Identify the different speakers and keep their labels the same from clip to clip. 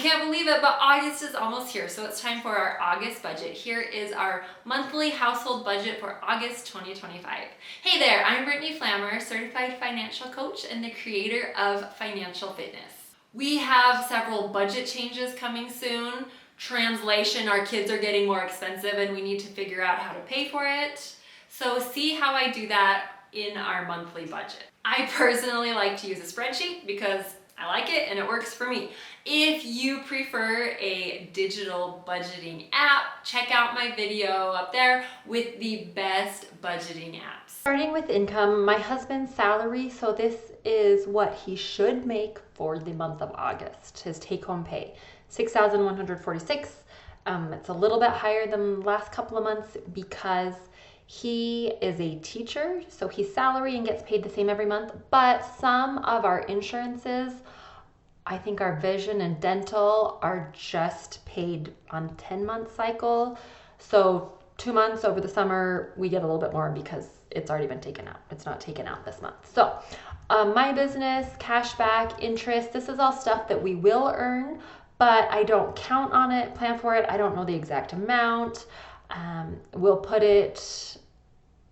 Speaker 1: can't believe it, but August is almost here, so it's time for our August budget. Here is our monthly household budget for August 2025. Hey there, I'm Brittany Flammer, certified financial coach and the creator of Financial Fitness. We have several budget changes coming soon. Translation, our kids are getting more expensive and we need to figure out how to pay for it. So see how I do that in our monthly budget. I personally like to use a spreadsheet because I like it and it works for me. If you prefer a digital budgeting app, check out my video up there with the best budgeting apps. Starting with income, my husband's salary, so this is what he should make for the month of August, his take-home pay, $6,146. It's a little bit higher than the last couple of months because he is a teacher, so he's salary and gets paid the same every month, but some of our insurances, I think our vision and dental, are just paid on a 10-month cycle. So 2 months over the summer, we get a little bit more because it's already been taken out. It's not taken out this month. So my business, cashback, interest, this is all stuff that we will earn, but I don't count on it, plan for it. I don't know the exact amount. We'll put it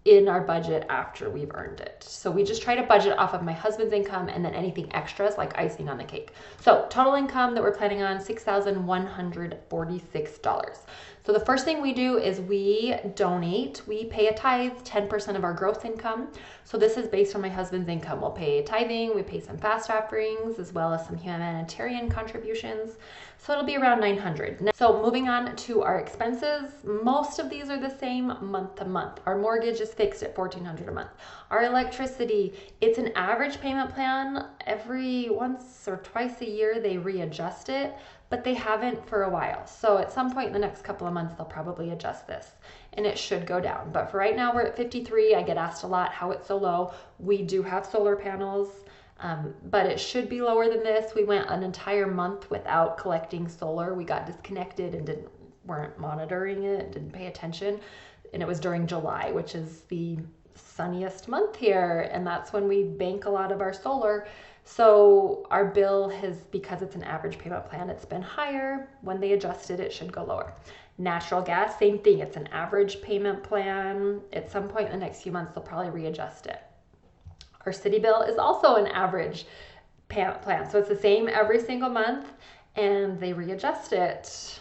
Speaker 1: in our budget after we've earned it. So we just try to budget off of my husband's income and then anything extras like icing on the cake. So total income that we're planning on, $6,146. So the first thing we do is we donate. We pay a tithe, 10% of our gross income. So this is based on my husband's income. We'll pay tithing, we pay some fast offerings, as well as some humanitarian contributions. So it'll be around $900. So moving on to our expenses, most of these are the same month to month. Our mortgage is fixed at $1,400 a month. Our electricity, it's an average payment plan. Every once or twice a year they readjust it, but they haven't for a while. So at some point in the next couple of months, they'll probably adjust this and it should go down. But for right now, we're at 53. I get asked a lot how it's so low. We do have solar panels, but it should be lower than this. We went an entire month without collecting solar. We got disconnected and weren't monitoring it, didn't pay attention. And it was during July, which is the sunniest month here. And that's when we bank a lot of our solar. So our bill has, because it's an average payment plan, it's been higher. When they adjust it, it should go lower. Natural gas, same thing. It's an average payment plan. At some point in the next few months, they'll probably readjust it. Our city bill is also an average payment plan. So it's the same every single month and they readjust it.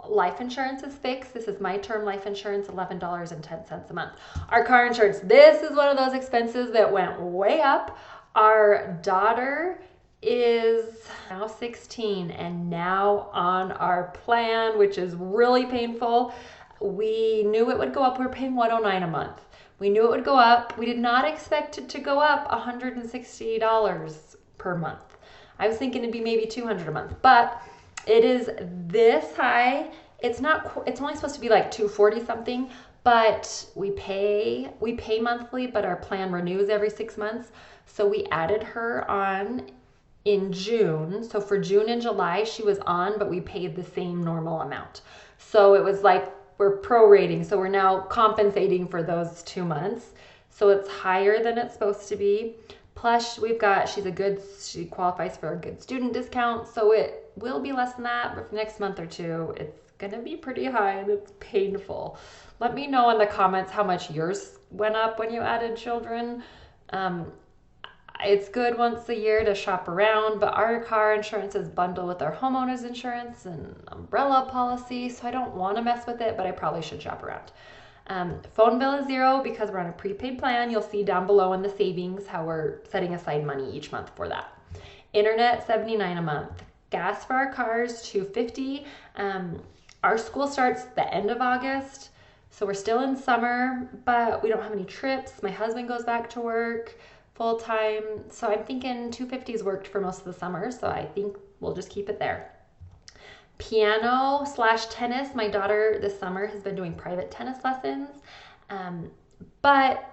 Speaker 1: Life insurance is fixed. This is my term life insurance, $11.10 a month. Our car insurance, this is one of those expenses that went way up. Our daughter is now 16 and now on our plan, which is really painful. We knew it would go up. We were paying $109 a month. We knew it would go up. We did not expect it to go up $160 per month. I was thinking it'd be maybe $200 a month, but it is this high. It's only supposed to be like $240 something, but we pay monthly, but our plan renews every 6 months. So we added her on in June. So for June and July, she was on, but we paid the same normal amount. So it was like we're prorating. So we're now compensating for those 2 months. So it's higher than it's supposed to be. Plus she qualifies for a good student discount. So it will be less than that, but for the next month or two, it's gonna be pretty high and it's painful. Let me know in the comments how much yours went up when you added children. It's good once a year to shop around, but our car insurance is bundled with our homeowner's insurance and umbrella policy, so I don't want to mess with it, but I probably should shop around. Phone bill is $0 because we're on a prepaid plan. You'll see down below in the savings how we're setting aside money each month for that. Internet, $79 a month. Gas for our cars, $250. Our school starts the end of August, so we're still in summer, but we don't have any trips. My husband goes back to work full time, so I'm thinking $250's worked for most of the summer, so I think we'll just keep it there. Piano/tennis. My daughter this summer has been doing private tennis lessons, but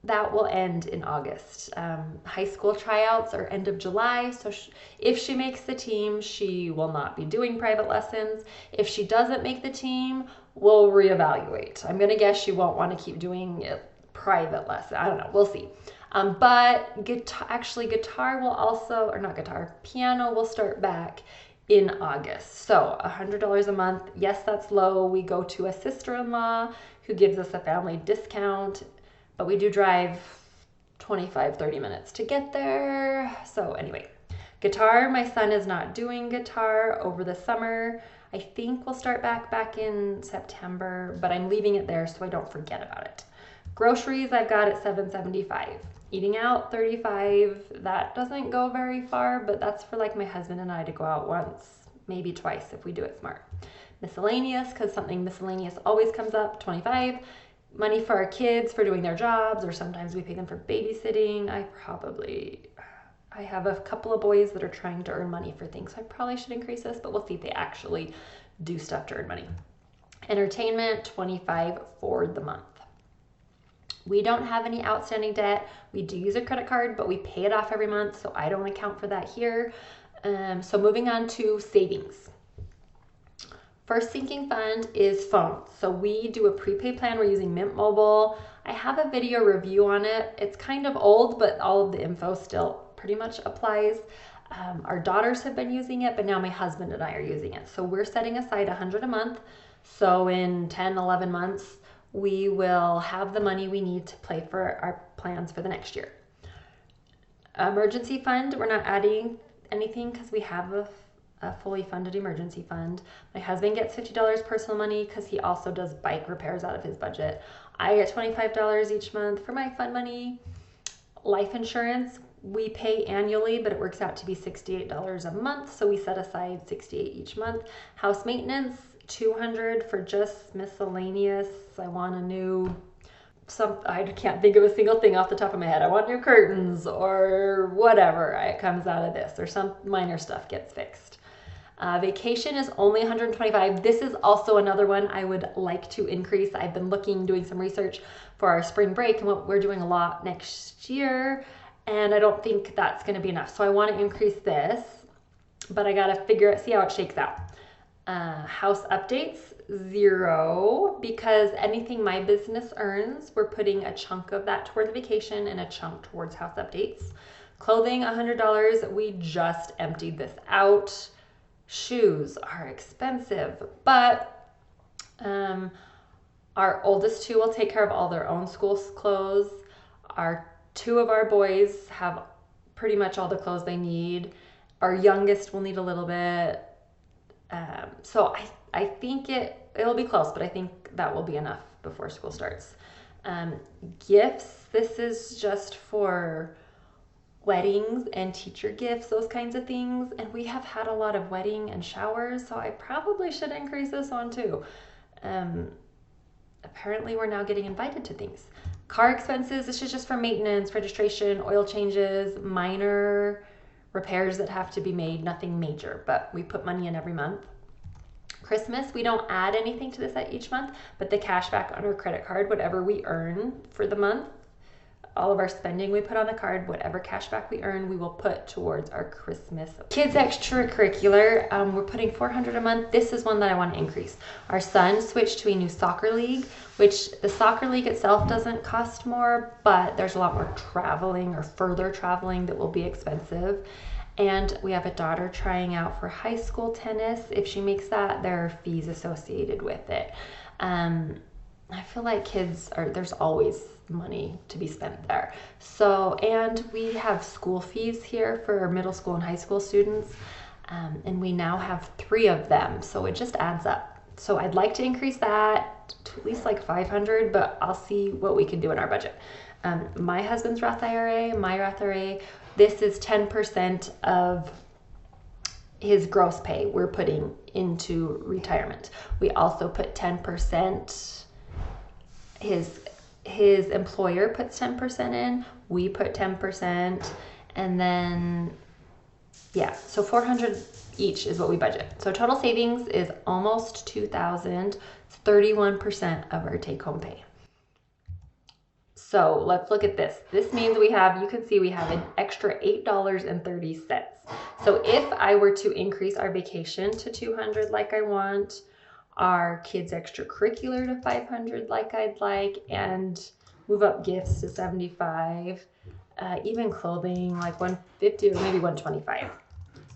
Speaker 1: that will end in August. High school tryouts are end of July, so if she makes the team, she will not be doing private lessons. If she doesn't make the team, we'll reevaluate. I'm gonna guess she won't want to keep doing private lessons. I don't know, we'll see. But guitar will also, or not guitar, piano will start back in August. So $100 a month. Yes, that's low. We go to a sister-in-law who gives us a family discount, but we do drive 25-30 minutes to get there. So anyway, guitar, my son is not doing guitar over the summer. I think we'll start back in September, but I'm leaving it there so I don't forget about it. Groceries I've got at $7.75. Eating out, $35. That doesn't go very far, but that's for like my husband and I to go out once, maybe twice if we do it smart. Miscellaneous, because something miscellaneous always comes up, $25. Money for our kids for doing their jobs, or sometimes we pay them for babysitting. I have a couple of boys that are trying to earn money for things, so I probably should increase this, but we'll see if they actually do stuff to earn money. Entertainment, $25 for the month. We don't have any outstanding debt. We do use a credit card, but we pay it off every month, so I don't account for that here. So moving on to savings. First sinking fund is phones. So we do a prepaid plan. We're using Mint Mobile. I have a video review on it. It's kind of old, but all of the info still pretty much applies. Our daughters have been using it, but now my husband and I are using it. So we're setting aside $100 a month. So in 10, 11 months, we will have the money we need to pay for our plans for the next year. Emergency fund, we're not adding anything because we have a fully funded emergency fund. My husband gets $50 personal money because he also does bike repairs out of his budget. I get $25 each month for my fund money. Life insurance, we pay annually, but it works out to be $68 a month, so we set aside $68 each month. House maintenance, $200 for just miscellaneous. I want a new, I can't think of a single thing off the top of my head. I want new curtains or whatever. It comes out of this, or some minor stuff gets fixed. Vacation is only $125. This is also another one I would like to increase. I've been doing some research for our spring break and what we're doing a lot next year, and I don't think that's going to be enough. So I want to increase this, but I got to see how it shakes out. House updates, $0, because anything my business earns, we're putting a chunk of that toward the vacation and a chunk towards house updates. Clothing, $100. We just emptied this out. Shoes are expensive, but our oldest two will take care of all their own school clothes. Two of our boys have pretty much all the clothes they need. Our youngest will need a little bit. So I think it'll be close, but I think that will be enough before school starts. Gifts, this is just for weddings and teacher gifts, those kinds of things. And we have had a lot of wedding and showers, so I probably should increase this one too. Apparently we're now getting invited to things. Car expenses, this is just for maintenance, registration, oil changes, minor repairs that have to be made, nothing major, but we put money in every month. Christmas, we don't add anything to this each month, but the cash back on our credit card, whatever we earn for the month, all of our spending we put on the card, whatever cash back we earn, we will put towards our Christmas. Kids extracurricular, we're putting $400 a month. This is one that I want to increase. Our son switched to a new soccer league, which the soccer league itself doesn't cost more, but there's a lot more traveling or further traveling that will be expensive. And we have a daughter trying out for high school tennis. If she makes that, there are fees associated with it. I feel like there's always money to be spent there. So, and we have school fees here for middle school and high school students. And we now have 3 of them. So it just adds up. So I'd like to increase that to at least like $500, but I'll see what we can do in our budget. My husband's Roth IRA, my Roth IRA, this is 10% of his gross pay we're putting into retirement. We also put 10%, his employer puts 10% in, we put 10%, and then, yeah, so $400 each is what we budget. So total savings is almost $2,000, it's 31% of our take-home pay. So let's look at this. This means you can see we have an extra $8.30. So if I were to increase our vacation to $200 like I want, our kids extracurricular to $500 like I'd like, and move up gifts to $75, even clothing, like 150 or maybe 125.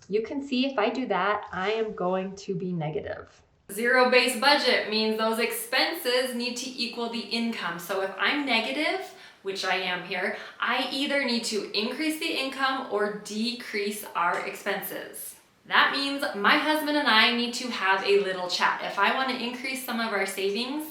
Speaker 1: You can see if I do that, I am going to be negative.
Speaker 2: Zero-based budget means those expenses need to equal the income. So if I'm negative, which I am here, I either need to increase the income or decrease our expenses. That means my husband and I need to have a little chat. If I want to increase some of our savings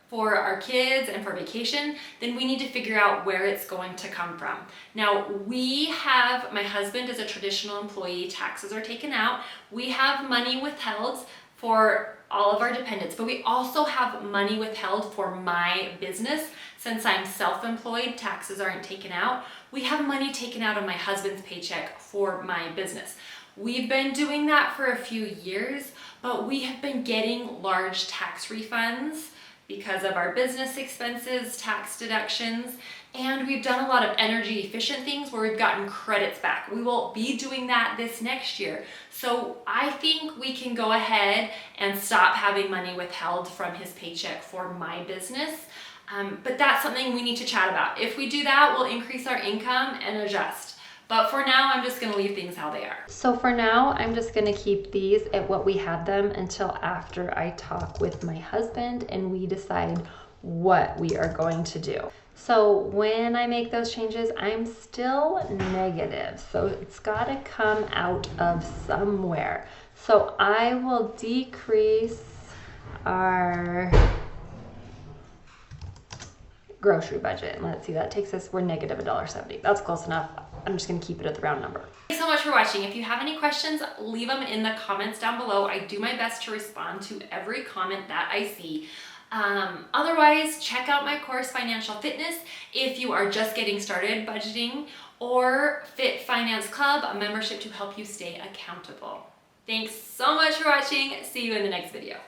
Speaker 2: for our kids and for vacation, then we need to figure out where it's going to come from. Now, my husband is a traditional employee, taxes are taken out. We have money withheld for all of our dependents, but we also have money withheld for my business. Since I'm self-employed, taxes aren't taken out. We have money taken out of my husband's paycheck for my business. We've been doing that for a few years, but we have been getting large tax refunds because of our business expenses, tax deductions, and we've done a lot of energy efficient things where we've gotten credits back. We will be doing that this next year. So I think we can go ahead and stop having money withheld from his paycheck for my business. But that's something we need to chat about. If we do that, we'll increase our income and adjust. But for now, I'm just gonna leave things how they are.
Speaker 1: So for now, I'm just gonna keep these at what we had them until after I talk with my husband and we decide what we are going to do. So when I make those changes, I'm still negative. So it's gotta come out of somewhere. So I will decrease our grocery budget. And let's see, that takes us, we're negative $1.70. That's close enough. I'm just gonna keep it at the round number.
Speaker 2: Thanks so much for watching. If you have any questions, leave them in the comments down below. I do my best to respond to every comment that I see. Otherwise, check out my course, Financial Fitness, if you are just getting started budgeting, or Fit Finance Club, a membership to help you stay accountable. Thanks so much for watching. See you in the next video.